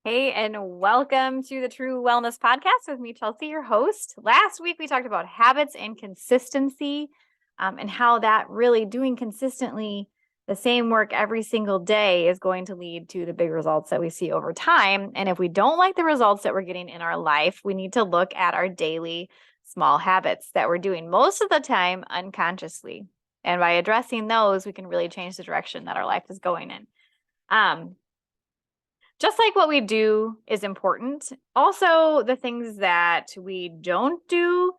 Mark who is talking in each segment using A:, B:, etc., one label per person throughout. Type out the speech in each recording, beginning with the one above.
A: Hey, and welcome to the True Wellness Podcast with me, Chelsey, your host. Last week, we talked about habits and consistency and how that really doing consistently the same work every single day is going to lead to the big results that we see over time. And if we don't like the results that we're getting in our life, we need to look at our daily small habits that we're doing most of the time unconsciously. And by addressing those, we can really change the direction that our life is going in. Just like what we do is important, also the things that we don't do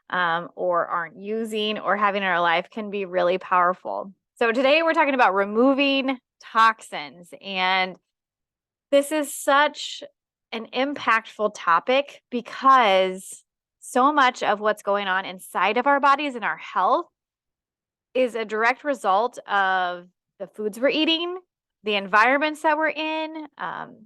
A: or aren't using or having in our life can be really powerful. So today we're talking about removing toxins. And this is such an impactful topic because so much of what's going on inside of our bodies and our health is a direct result of the foods we're eating, the environments that we're in,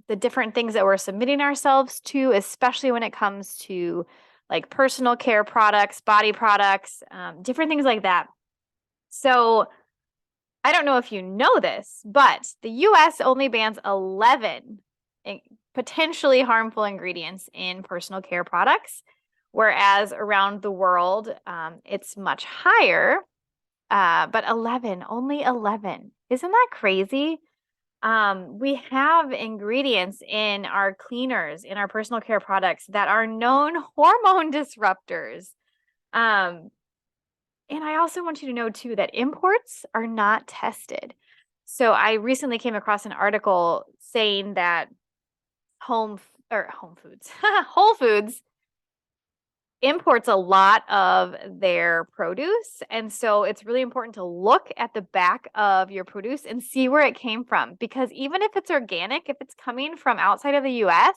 A: the different things that we're submitting ourselves to, especially when it comes to like personal care products, body products, different things like that. So I don't know if you know this, but the US only bans 11 potentially harmful ingredients in personal care products, whereas around the world, it's much higher. But 11, only 11. Isn't that crazy? We have ingredients in our cleaners, in our personal care products that are known hormone disruptors. And I also want you to know too that imports are not tested. So I recently came across an article saying that Home Foods, Whole Foods imports a lot of their produce. And so it's really important to look at the back of your produce and see where it came from. Because even if it's organic, if it's coming from outside of the US,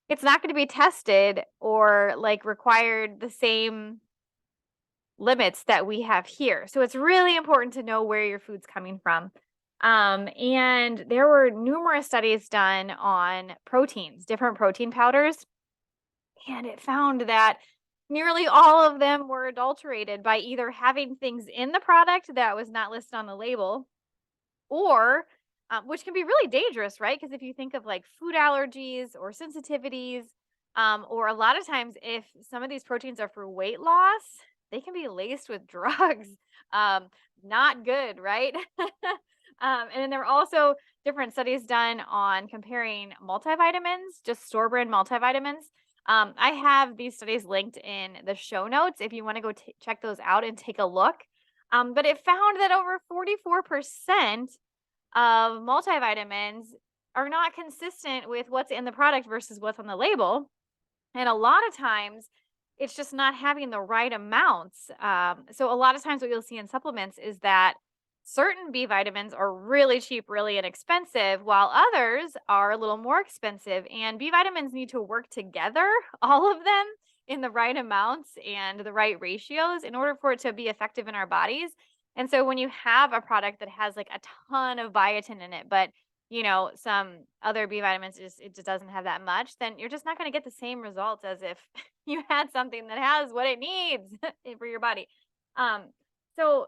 A: it's not going to be tested or like required the same limits that we have here. So it's really important to know where your food's coming from. And there were numerous studies done on proteins, different protein powders. And it found that nearly all of them were adulterated by either having things in the product that was not listed on the label or which can be really dangerous, right? Because if you think of like food allergies or sensitivities, or a lot of times if some of these proteins are for weight loss, they can be laced with drugs. Um, Not good, right? And then there were also different studies done on comparing multivitamins, just store brand multivitamins. I have these studies linked in the show notes if you want to go check those out and take a look. But it found that over 44% of multivitamins are not consistent with what's in the product versus what's on the label. And a lot of times it's just not having the right amounts. So a lot of times what you'll see in supplements is that certain B vitamins are really cheap, really inexpensive, while others are a little more expensive. And B vitamins need to work together, all of them, in the right amounts and the right ratios in order for it to be effective in our bodies. And so when you have a product that has like a ton of biotin in it, but some other B vitamins it just doesn't have that much, then you're just not going to get the same results as if you had something that has what it needs for your body. Um, so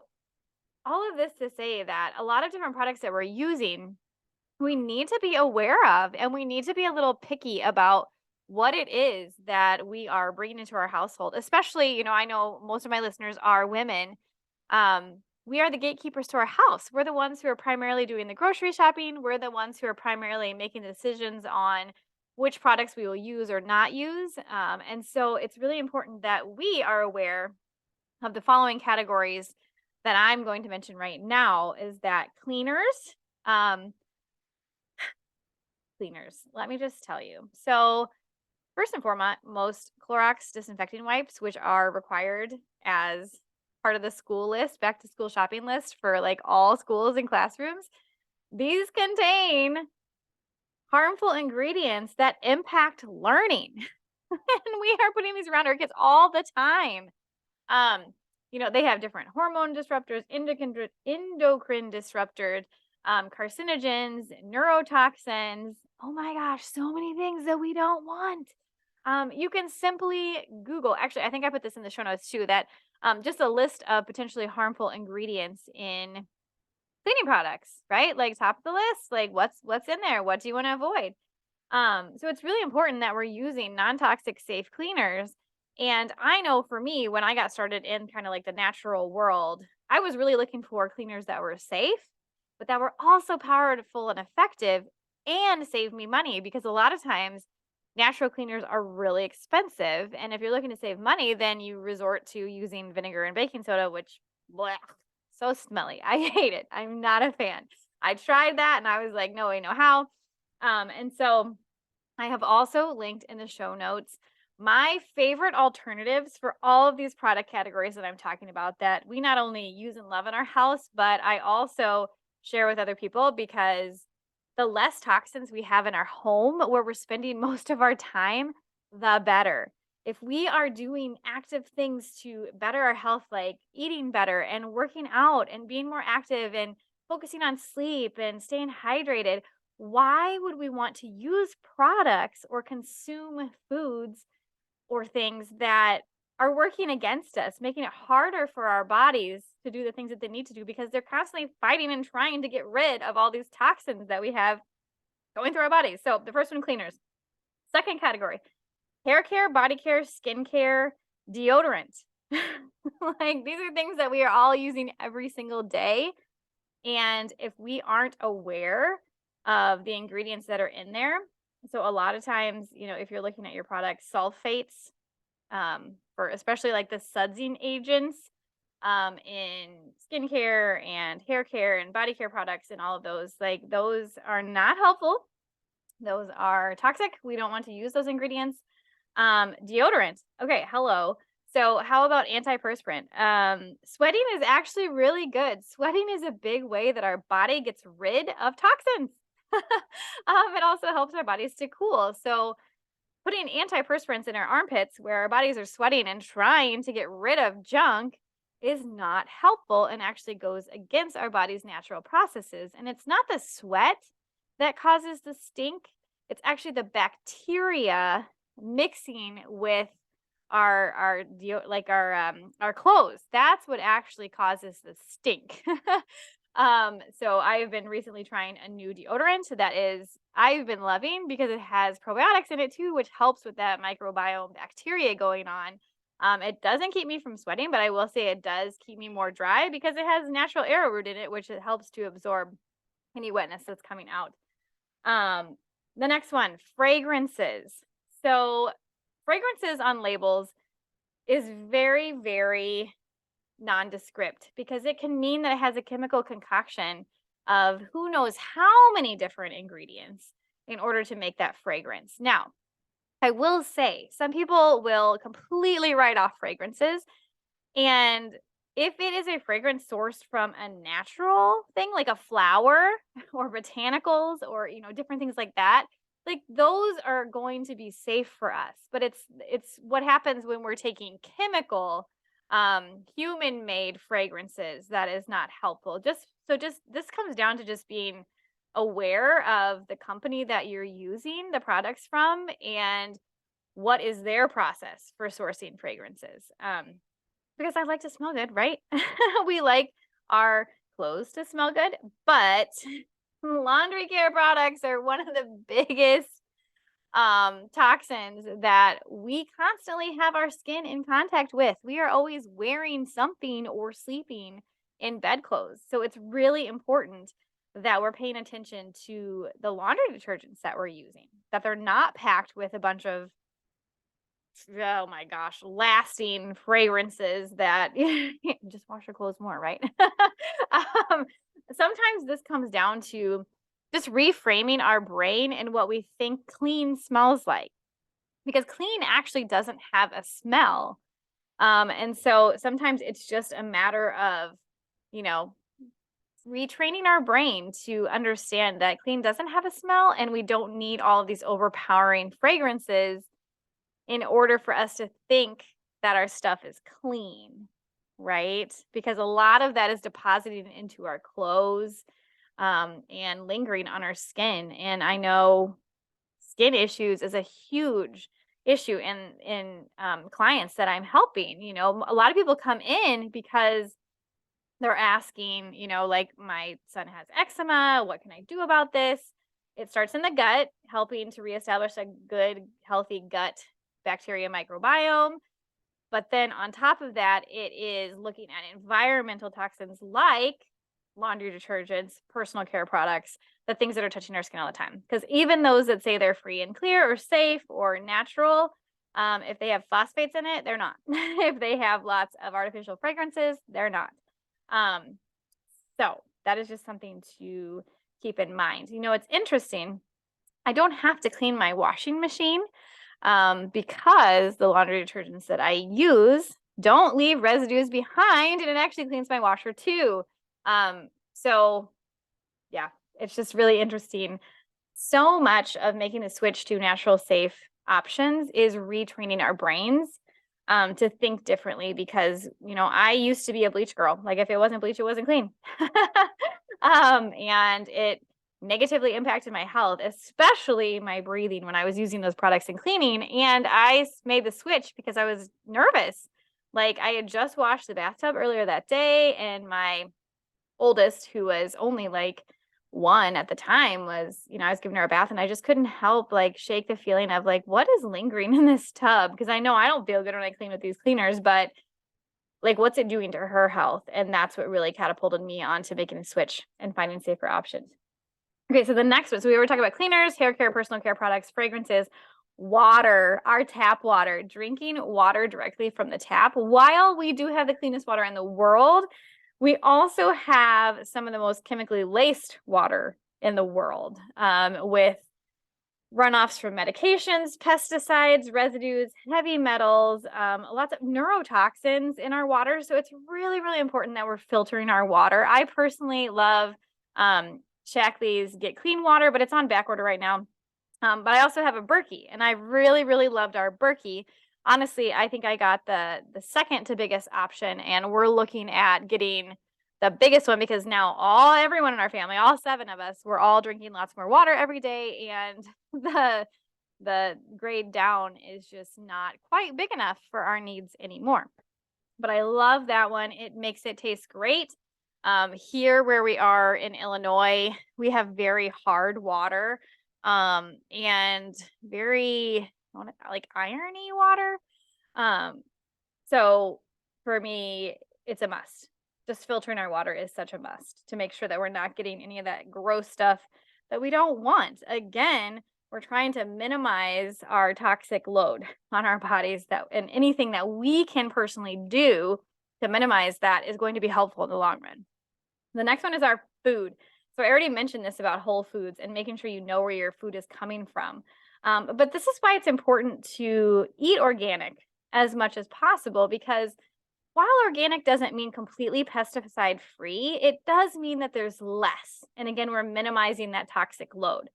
A: all of this to say that a lot of different products that we're using, we need to be aware of, and we need to be a little picky about what it is that we are bringing into our household. Especially, I know most of my listeners are women. We are the gatekeepers to our house. We're the ones who are primarily doing the grocery shopping. We're the ones who are primarily making the decisions on which products we will use or not use. And so it's really important that we are aware of the following categories that I'm going to mention right now is that cleaners, um, let me just tell you. So first and foremost, most Clorox disinfecting wipes, which are required as part of the school list, back to school shopping list for like all schools and classrooms, these contain harmful ingredients that impact learning. And we are putting these around our kids all the time. They have different hormone disruptors, endocrine disruptors, carcinogens, neurotoxins. Oh my gosh, so many things that we don't want. You can simply Google, actually, I think I put this in the show notes too, that just a list of potentially harmful ingredients in cleaning products, right? Like top of the list, like what's in there? What do you want to avoid? So it's really important that we're using non-toxic safe cleaners. And I know for me, when I got started in kind of like the natural world, I was really looking for cleaners that were safe, but that were also powerful and effective and save me money because a lot of times natural cleaners are really expensive. And if you're looking to save money, then you resort to using vinegar and baking soda, which bleh, so smelly. I hate it. I'm not a fan. I tried that and I was like, no way, no how. And so I have also linked in the show notes my favorite alternatives for all of these product categories that I'm talking about that we not only use and love in our house, but I also share with other people because the less toxins we have in our home where we're spending most of our time, the better. If we are doing active things to better our health, like eating better and working out and being more active and focusing on sleep and staying hydrated, why would we want to use products or consume foods or things that are working against us, making it harder for our bodies to do the things that they need to do because they're constantly fighting and trying to get rid of all these toxins that we have going through our bodies. So the first one, cleaners. Second category, hair care, body care, skin care, deodorant. Like these are things that we are all using every single day. And if we aren't aware of the ingredients that are in there, so a lot of times, if you're looking at your product, sulfates, for especially like the sudsing agents, in skincare and hair care and body care products and all of those, like those are not helpful. Those are toxic. We don't want to use those ingredients. Deodorant. Okay, hello. So how about antiperspirant? Sweating is actually really good. Sweating is a big way that our body gets rid of toxins. It also helps our bodies to cool. So putting antiperspirants in our armpits where our bodies are sweating and trying to get rid of junk is not helpful and actually goes against our body's natural processes. And it's not the sweat that causes the stink. It's actually the bacteria mixing with our clothes. That's what actually causes the stink. So I have been recently trying a new deodorant that I've been loving because it has probiotics in it too, which helps with that microbiome bacteria going on. It doesn't keep me from sweating, but I will say it does keep me more dry because it has natural arrowroot in it, which it helps to absorb any wetness that's coming out. The next one, fragrances. So fragrances on labels is very, very nondescript because it can mean that it has a chemical concoction of who knows how many different ingredients in order to make that fragrance. Now, I will say some people will completely write off fragrances. And if it is a fragrance sourced from a natural thing like a flower or botanicals or different things like that, like those are going to be safe for us. But it's what happens when we're taking chemical human made fragrances that is not helpful. Just this comes down to just being aware of the company that you're using the products from and what is their process for sourcing fragrances. Because I like to smell good, right? We like our clothes to smell good, but laundry care products are one of the biggest toxins that we constantly have our skin in contact with. We are always wearing something or sleeping in bedclothes. So it's really important that we're paying attention to the laundry detergents that we're using, that they're not packed with a bunch of oh my gosh, lasting fragrances that just wash your clothes more, right? um, Sometimes this comes down to just reframing our brain and what we think clean smells like, because clean actually doesn't have a smell. And so sometimes it's just a matter of, you know, retraining our brain to understand that clean doesn't have a smell and we don't need all of these overpowering fragrances in order for us to think that our stuff is clean, right? Because a lot of that is depositing into our clothes and lingering on our skin. And I know skin issues is a huge issue in clients that I'm helping. A lot of people come in because they're asking, like, my son has eczema. What can I do about this? It starts in the gut, helping to reestablish a good, healthy gut bacteria microbiome. But then on top of that, it is looking at environmental toxins like laundry detergents, personal care products, the things that are touching our skin all the time. Because even those that say they're free and clear or safe or natural, if they have phosphates in it, they're not. If they have lots of artificial fragrances, they're not. So that is just something to keep in mind. It's interesting. I don't have to clean my washing machine because the laundry detergents that I use don't leave residues behind, and it actually cleans my washer too. So yeah, it's just really interesting. So much of making the switch to natural, safe options is retraining our brains to think differently because, I used to be a bleach girl. Like if it wasn't bleach, it wasn't clean. And it negatively impacted my health, especially my breathing when I was using those products in cleaning. And I made the switch because I was nervous. Like I had just washed the bathtub earlier that day, and my oldest, who was only like 1 at the time, was, I was giving her a bath, and I just couldn't help like shake the feeling of like, what is lingering in this tub? Because I know I don't feel good when I clean with these cleaners, but like, what's it doing to her health? And that's what really catapulted me onto making a switch and finding safer options. Okay, so the next one. So we were talking about cleaners, hair care, personal care products, fragrances, water, our tap water, drinking water directly from the tap. While we do have the cleanest water in the world, we also have some of the most chemically laced water in the world, with runoffs from medications, pesticides, residues, heavy metals, lots of neurotoxins in our water. So it's really, really important that we're filtering our water. I personally love Shaklee's Get Clean water, but it's on back order right now. But I also have a Berkey, and I really, really loved our Berkey. Honestly, I think I got the second to biggest option, and we're looking at getting the biggest one because now everyone in our family, all 7 of us, we're all drinking lots more water every day, and the grade down is just not quite big enough for our needs anymore. But I love that one. It makes it taste great. Here where we are in Illinois, we have very hard water, and very like irony water. So for me, it's a must. Just filtering our water is such a must to make sure that we're not getting any of that gross stuff that we don't want. Again, we're trying to minimize our toxic load on our bodies, and anything that we can personally do to minimize that is going to be helpful in the long run. The next one is our food. So I already mentioned this about whole foods and making sure you know where your food is coming from. But this is why it's important to eat organic as much as possible, because while organic doesn't mean completely pesticide free, it does mean that there's less. And again, we're minimizing that toxic load.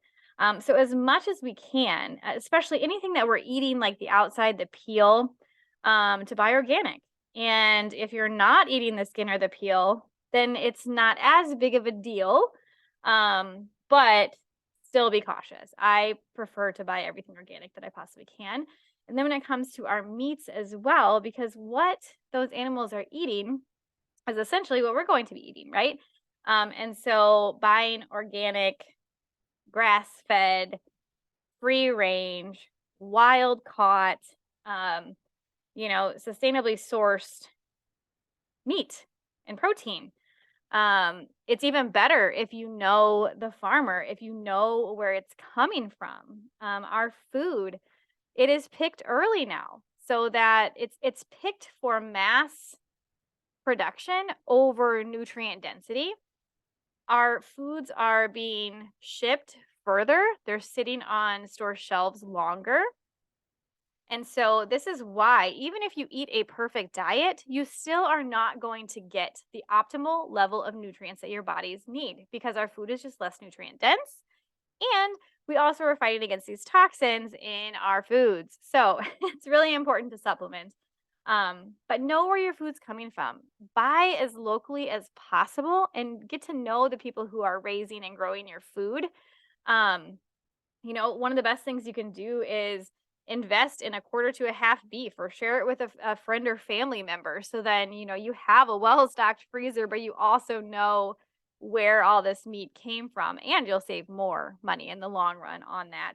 A: So as much as we can, especially anything that we're eating, like the outside, the peel, to buy organic. And if you're not eating the skin or the peel, then it's not as big of a deal. But still be cautious. I prefer to buy everything organic that I possibly can. And then when it comes to our meats as well, because what those animals are eating is essentially what we're going to be eating, right? And so buying organic, grass-fed, free range, wild caught, sustainably sourced meat and protein. It's even better if you know the farmer, if you know where it's coming from. Our food, it is picked early now so that it's picked for mass production over nutrient density. Our foods are being shipped further. They're sitting on store shelves longer. And so this is why, even if you eat a perfect diet, you still are not going to get the optimal level of nutrients that your bodies need, because our food is just less nutrient dense. And we also are fighting against these toxins in our foods. So it's really important to supplement. But know where your food's coming from. Buy as locally as possible and get to know the people who are raising and growing your food. One of the best things you can do is invest in a quarter to a half beef, or share it with a friend or family member. So then, you have a well-stocked freezer, but you also know where all this meat came from, and you'll save more money in the long run on that.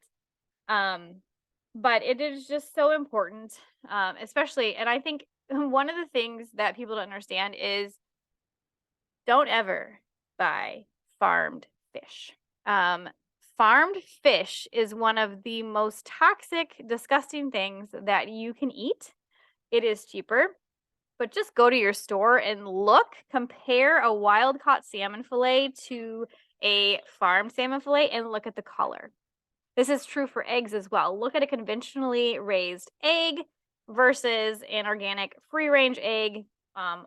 A: But it is just so important, especially, and I think one of the things that people don't understand is don't ever buy farmed fish. Farmed fish is one of the most toxic, disgusting things that you can eat. It is cheaper, but just go to your store and look, compare a wild caught salmon fillet to a farmed salmon fillet and look at the color. This is true for eggs as well. Look at a conventionally raised egg versus an organic free range egg,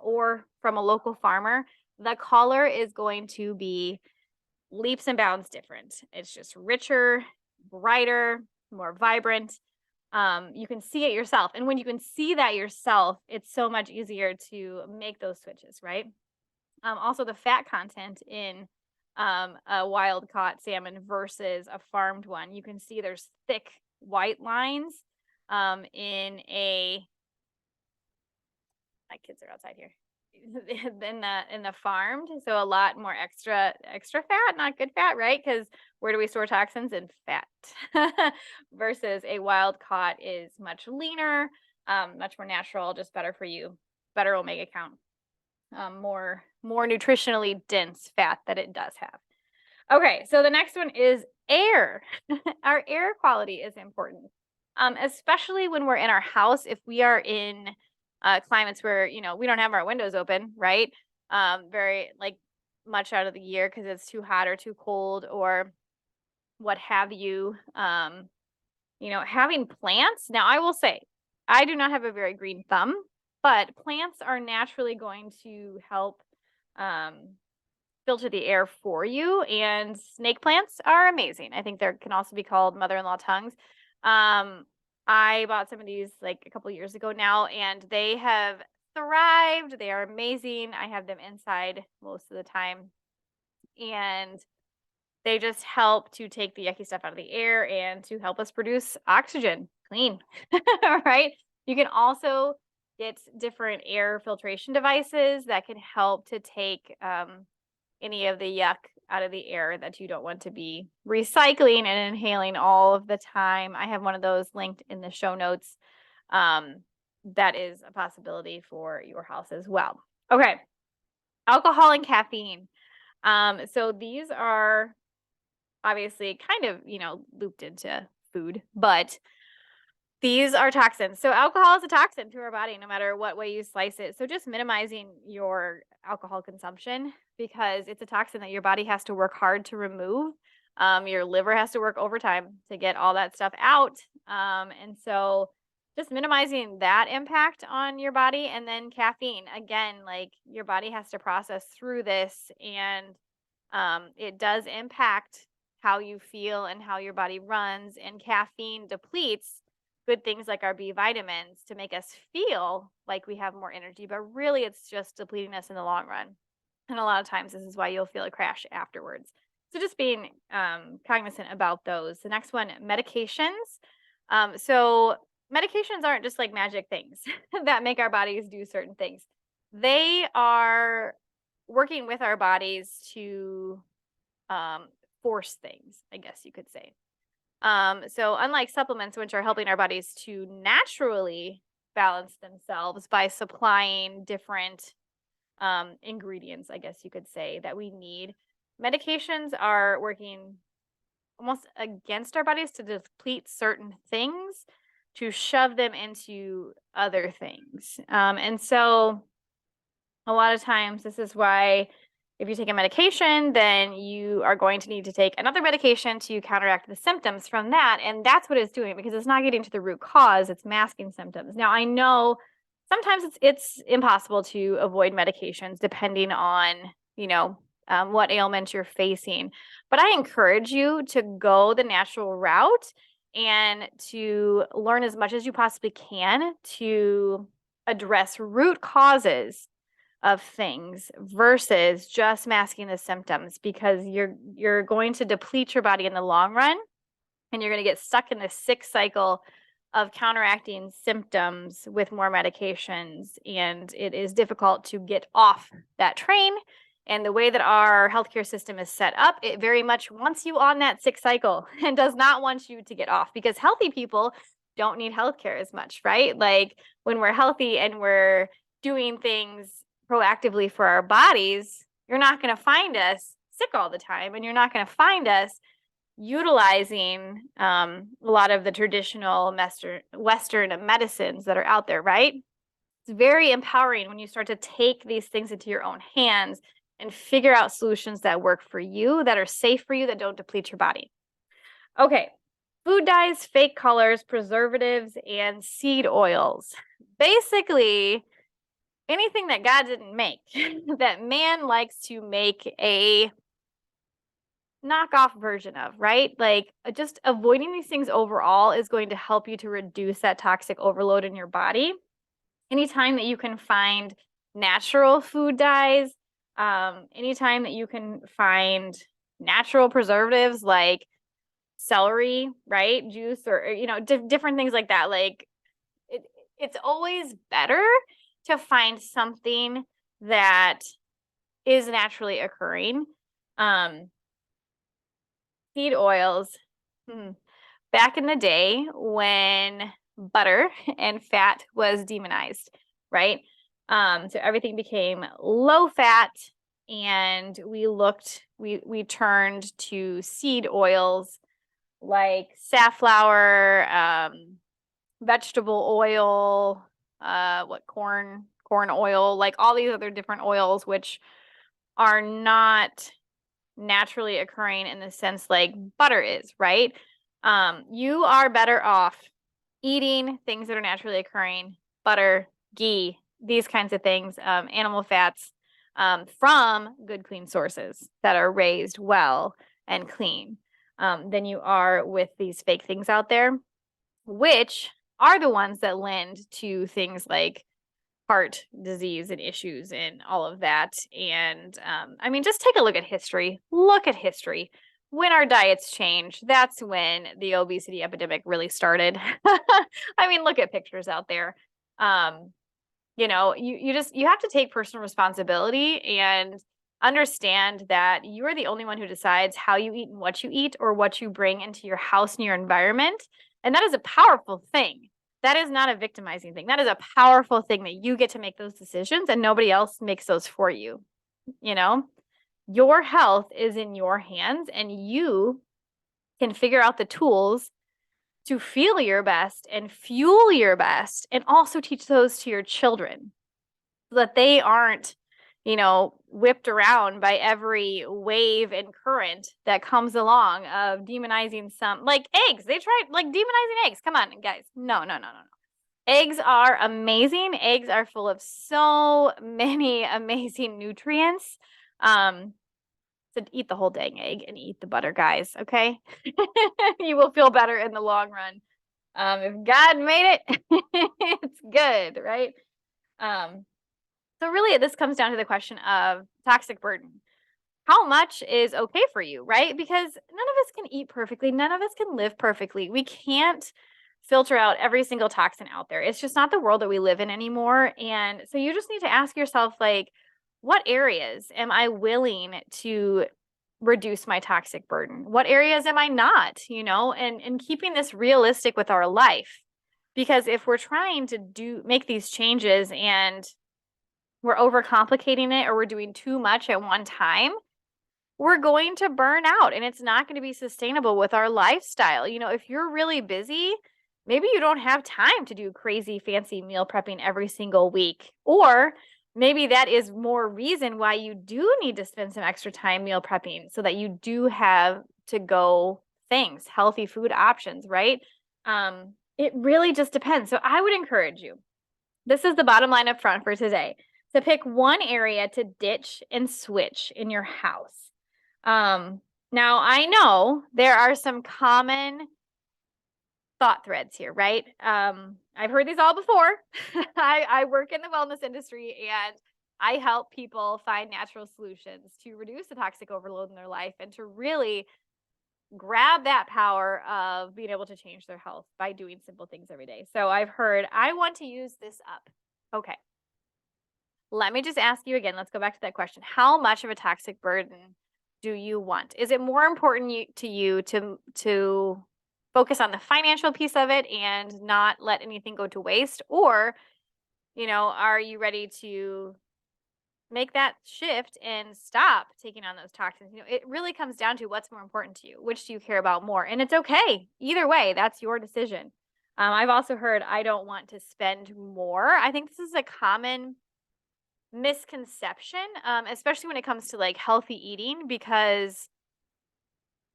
A: or from a local farmer. The color is going to be leaps and bounds different. It's just richer, brighter, more vibrant. You can see it yourself. And when you can see that yourself, it's so much easier to make those switches, right? Also, the fat content in a wild caught salmon versus a farmed one, you can see there's thick white lines in a, my kids are outside here, in the farmed, so a lot more extra fat, not good fat, right? Because where do we store toxins? In fat. Versus a wild caught is much leaner, much more natural, just better for you, better omega count, more nutritionally dense fat that it does have. Okay, so the next one is air. Our air quality is important, especially when we're in our house. If we are in climates where, we don't have our windows open, right? Very like much out of the year because it's too hot or too cold or what have you. Having plants. Now, I will say, I do not have a very green thumb, but plants are naturally going to help filter the air for you, and snake plants are amazing. I think they can also be called mother-in-law tongues. I bought some of these like a couple years ago now, and they have thrived. They are amazing. I have them inside most of the time, and they just help to take the yucky stuff out of the air and to help us produce oxygen clean. Right? You can also get different air filtration devices that can help to take any of the yuck out of the air that you don't want to be recycling and inhaling all of the time. I have one of those linked in the show notes. That is a possibility for your house as well. Okay. Alcohol and caffeine. So these are obviously kind of, looped into food, but these are toxins. So alcohol is a toxin to our body, no matter what way you slice it. So just minimizing your alcohol consumption, because it's a toxin that your body has to work hard to remove. Your liver has to work overtime to get all that stuff out. And so just minimizing that impact on your body. And then caffeine, again, like your body has to process through this, and it does impact how you feel and how your body runs. And caffeine depletes good things like our B vitamins to make us feel like we have more energy, but really it's just depleting us in the long run. And a lot of times this is why you'll feel a crash afterwards. So just being cognizant about those. The next one, medications. So medications aren't just like magic things that make our bodies do certain things. They are working with our bodies to force things, I guess you could say. So unlike supplements, which are helping our bodies to naturally balance themselves by supplying different ingredients, I guess you could say, that we need, medications are working almost against our bodies to deplete certain things, to shove them into other things. And so a lot of times this is why if you take a medication, then you are going to need to take another medication to counteract the symptoms from that. And that's what it's doing, because it's not getting to the root cause. It's masking symptoms. Now, I know sometimes it's impossible to avoid medications depending on, what ailment you're facing. But I encourage you to go the natural route and to learn as much as you possibly can to address root causes of things versus just masking the symptoms, because you're going to deplete your body in the long run, and you're going to get stuck in this sick cycle of counteracting symptoms with more medications, and it is difficult to get off that train And the way that our healthcare system is set up, it very much wants you on that sick cycle and does not want you to get off, because healthy people don't need healthcare as much, right? Like when we're healthy and we're doing things proactively for our bodies, you're not going to find us sick all the time, and you're not going to find us utilizing a lot of the traditional Western medicines that are out there, right? It's very empowering when you start to take these things into your own hands and figure out solutions that work for you, that are safe for you, that don't deplete your body. Okay, food dyes, fake colors, preservatives, and seed oils. Basically, anything that God didn't make, that man likes to make a knockoff version of, right? Like just avoiding these things overall is going to help you to reduce that toxic overload in your body. Anytime that you can find natural food dyes, anytime that you can find natural preservatives like celery, right? Juice, or different things like that. Like it's always better to find something that is naturally occurring. Seed oils. Back in the day when butter and fat was demonized, right? So everything became low fat, and we turned to seed oils like safflower, vegetable oil, corn oil, like all these other different oils, which are not naturally occurring in the sense like butter is, right? You are better off eating things that are naturally occurring, butter, ghee, these kinds of things, animal fats, from good, clean sources that are raised well and clean, than you are with these fake things out there, which are the ones that lend to things like heart disease and issues and all of that. And I mean, just take a look at history. Look at history. When our diets changed, that's when the obesity epidemic really started. I mean, look at pictures out there. You have to take personal responsibility and understand that you are the only one who decides how you eat and what you eat, or what you bring into your house and your environment. And that is a powerful thing. That is not a victimizing thing. That is a powerful thing, that you get to make those decisions and nobody else makes those for you. Your health is in your hands, and you can figure out the tools to feel your best and fuel your best, and also teach those to your children so that they aren't, whipped around by every wave and current that comes along of demonizing some, like eggs. They tried like demonizing eggs. Come on, guys. No. Eggs are amazing. Eggs are full of so many amazing nutrients. So eat the whole dang egg and eat the butter, guys. Okay. You will feel better in the long run. If God made it, it's good, right? So really this comes down to the question of toxic burden. How much is okay for you, right? Because none of us can eat perfectly. None of us can live perfectly. We can't filter out every single toxin out there. It's just not the world that we live in anymore. And so you just need to ask yourself, like, what areas am I willing to reduce my toxic burden? What areas am I not, and keeping this realistic with our life. Because if we're trying to make these changes and we're overcomplicating it, or we're doing too much at one time, we're going to burn out, and it's not going to be sustainable with our lifestyle. If you're really busy, maybe you don't have time to do crazy fancy meal prepping every single week, or maybe that is more reason why you do need to spend some extra time meal prepping, so that you do have to go things, healthy food options, right? It really just depends. So I would encourage you, this is the bottom line up front for today, to pick one area to ditch and switch in your house. Now I know there are some common thought threads here, right? I've heard these all before. I work in the wellness industry, and I help people find natural solutions to reduce the toxic overload in their life, and to really grab that power of being able to change their health by doing simple things every day. So I've heard, I want to use this up. Okay. Let me just ask you again. Let's go back to that question. How much of a toxic burden do you want? Is it more important to you to focus on the financial piece of it and not let anything go to waste? Or, are you ready to make that shift and stop taking on those toxins? It really comes down to what's more important to you. Which do you care about more? And it's okay. Either way, that's your decision. I've also heard, I don't want to spend more. I think this is a common misconception, especially when it comes to like healthy eating, because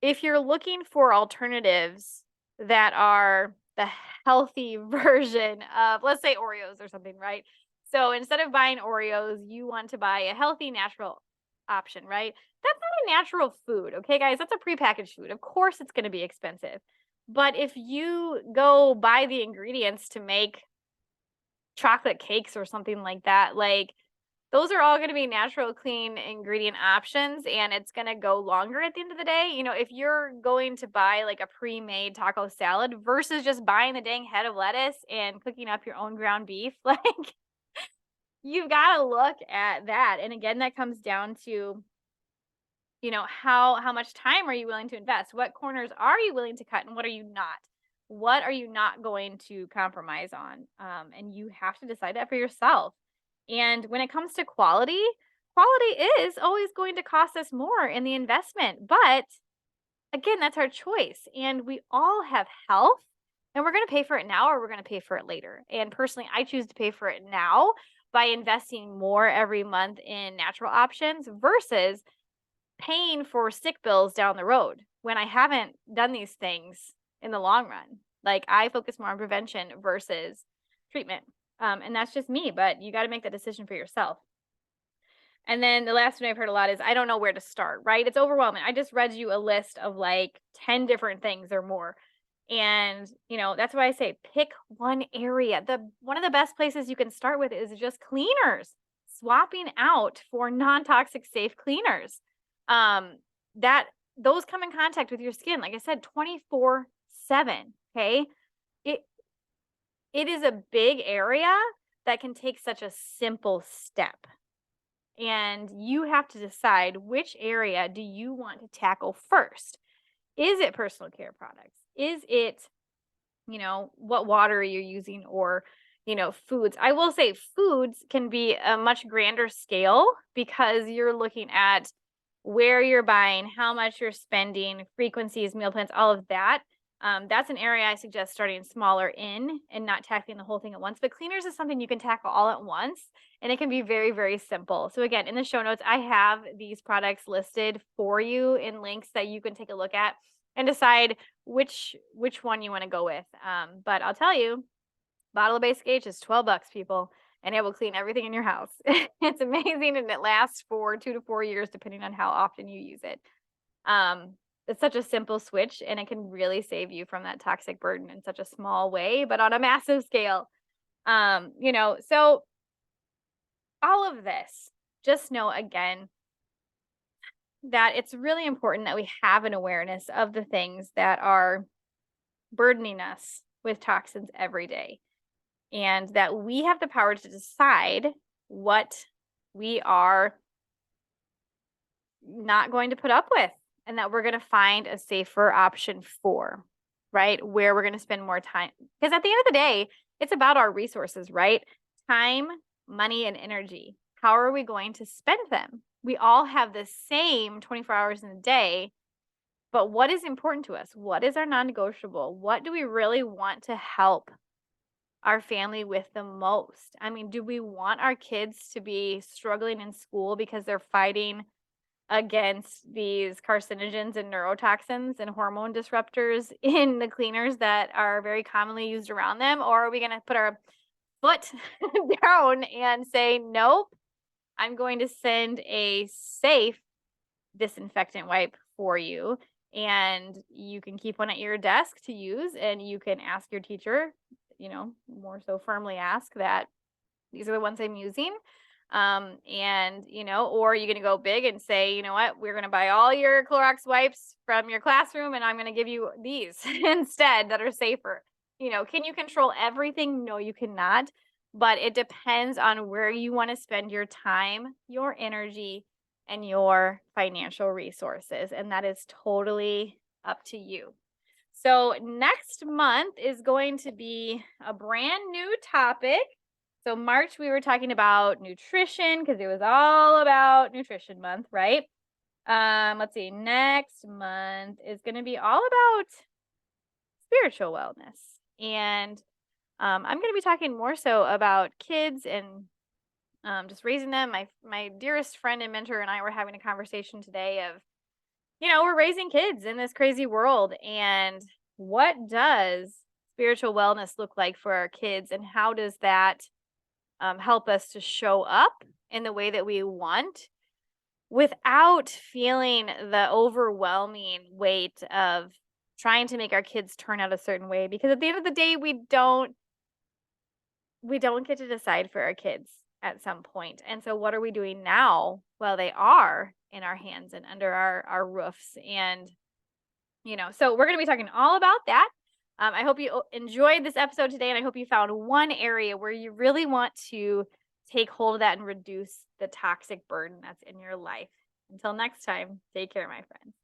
A: if you're looking for alternatives that are the healthy version of, let's say, Oreos or something, right? So instead of buying Oreos, you want to buy a healthy, natural option, right? That's not a natural food, okay, guys? That's a prepackaged food. Of course, it's going to be expensive. But if you go buy the ingredients to make chocolate cakes or something like that, like those are all going to be natural, clean ingredient options, and it's going to go longer at the end of the day. If you're going to buy like a pre-made taco salad versus just buying the dang head of lettuce and cooking up your own ground beef, like you've got to look at that. And again, that comes down to, how much time are you willing to invest? What corners are you willing to cut and what are you not? What are you not going to compromise on? And you have to decide that for yourself. And when it comes to quality is always going to cost us more in the investment. But again, that's our choice. And we all have health and we're going to pay for it now or we're going to pay for it later. And personally, I choose to pay for it now by investing more every month in natural options versus paying for sick bills down the road when I haven't done these things in the long run. Like I focus more on prevention versus treatment. And that's just me, but you got to make that decision for yourself. And then the last one I've heard a lot is I don't know where to start, right? It's overwhelming. I just read you a list of like 10 different things or more. And, that's why I say pick one area. One of the best places you can start with is just cleaners, swapping out for non-toxic safe cleaners. That those come in contact with your skin, like I said, 24/7. Okay. It is a big area that can take such a simple step. And you have to decide which area do you want to tackle first. Is it personal care products? Is it, what water you're using or, foods? I will say foods can be a much grander scale because you're looking at where you're buying, how much you're spending, frequencies, meal plans, all of that. That's an area I suggest starting smaller in and not tackling the whole thing at once. But cleaners is something you can tackle all at once, and it can be very, very simple. So again, in the show notes, I have these products listed for you in links that you can take a look at and decide which one you want to go with. But I'll tell you, bottle of basic H is $12, people, and it will clean everything in your house. It's amazing, and it lasts for 2 to 4 years, depending on how often you use it. It's such a simple switch, and it can really save you from that toxic burden in such a small way, but on a massive scale. So all of this, just know again that it's really important that we have an awareness of the things that are burdening us with toxins every day, and that we have the power to decide what we are not going to put up with, and that we're going to find a safer option for, right? Where we're going to spend more time. Because at the end of the day, it's about our resources, right? Time, money, and energy. How are we going to spend them? We all have the same 24 hours in a day, but what is important to us? What is our non-negotiable? What do we really want to help our family with the most? I mean, do we want our kids to be struggling in school because they're fighting against these carcinogens and neurotoxins and hormone disruptors in the cleaners that are very commonly used around them? Or are we going to put our foot down and say, nope, I'm going to send a safe disinfectant wipe for you, and you can keep one at your desk to use, and you can ask your teacher, more so firmly ask that these are the ones I'm using. Or you're going to go big and say, you know what, we're going to buy all your Clorox wipes from your classroom and I'm going to give you these instead that are safer. Can you control everything? No, you cannot. but it depends on where you want to spend your time, your energy, and your financial resources. And that is totally up to you. So, next month is going to be a brand new topic. So, March, we were talking about nutrition because it was all about nutrition month, right? Let's see, next month is going to be all about spiritual wellness. And I'm going to be talking more so about kids and just raising them. My dearest friend and mentor and I were having a conversation today of, we're raising kids in this crazy world, and what does spiritual wellness look like for our kids, and how does that help us to show up in the way that we want without feeling the overwhelming weight of trying to make our kids turn out a certain way? Because at the end of the day, we don't get to decide for our kids at some point. And so what are we doing now while they are in our hands and under our roofs? And, so we're going to be talking all about that. I hope you enjoyed this episode today, and I hope you found one area where you really want to take hold of that and reduce the toxic burden that's in your life. Until next time, take care, my friends.